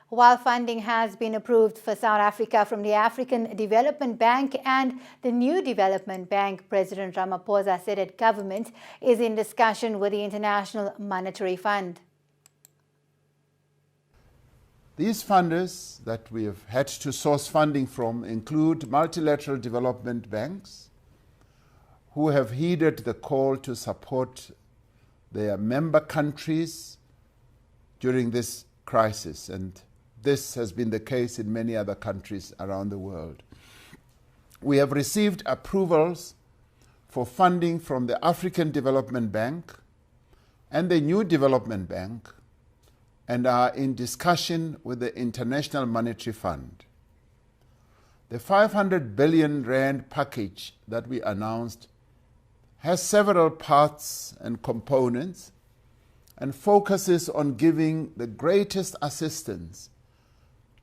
While funding has been approved for South Africa from the African Development Bank and the New Development Bank, President Ramaphosa said that government is in discussion with the International Monetary Fund. These funders that we have had to source funding from include multilateral development banks who have heeded the call to support their member countries during this crisis, and this has been the case in many other countries around the world. We have received approvals for funding from the African Development Bank and the New Development Bank, and are in discussion with the International Monetary Fund. The 500 billion rand package that we announced has several parts and components and focuses on giving the greatest assistance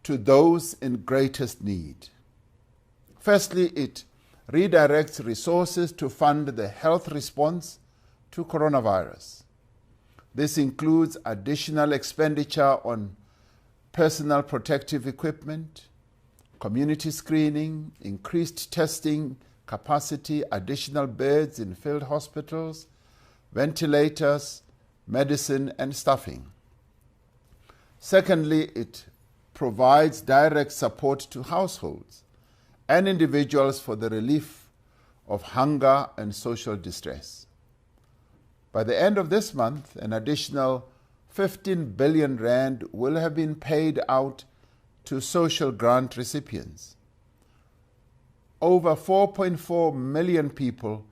to those in greatest need. Firstly, it redirects resources to fund the health response to coronavirus. This includes additional expenditure on personal protective equipment, community screening, increased testing capacity, additional beds in field hospitals, ventilators, medicine, and staffing. Secondly, it provides direct support to households and individuals for the relief of hunger and social distress. By the end of this month, an additional 15 billion rand will have been paid out to social grant recipients. Over 4.4 million people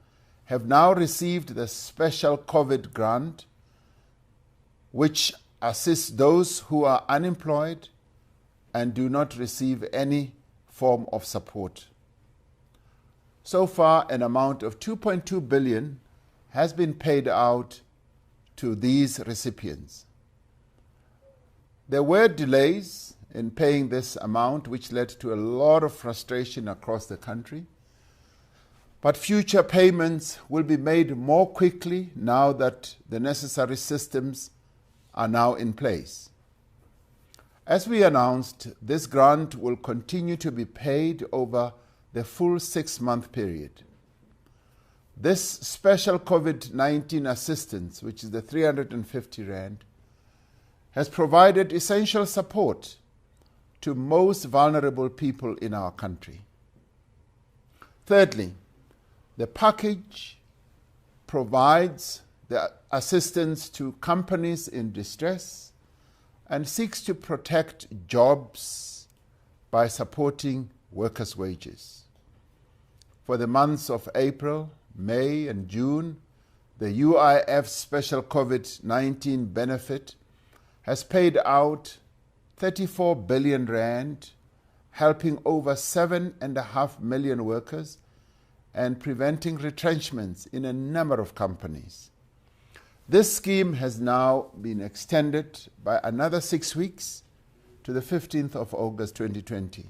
have now received the special COVID grant, which assists those who are unemployed and do not receive any form of support. So far, an amount of 2.2 billion has been paid out to these recipients. There were delays in paying this amount, which led to a lot of frustration across the country. But future payments will be made more quickly now that the necessary systems are now in place. As we announced, this grant will continue to be paid over the full 6-month period. This special COVID-19 assistance, which is the 350 rand, has provided essential support to most vulnerable people in our country. Thirdly, the package provides the assistance to companies in distress and seeks to protect jobs by supporting workers' wages. For the months of April, May and June, the UIF Special COVID-19 benefit has paid out 34 billion rand, helping over 7.5 million workers and preventing retrenchments in a number of companies. This scheme has now been extended by another 6 weeks to the 15th of August 2020.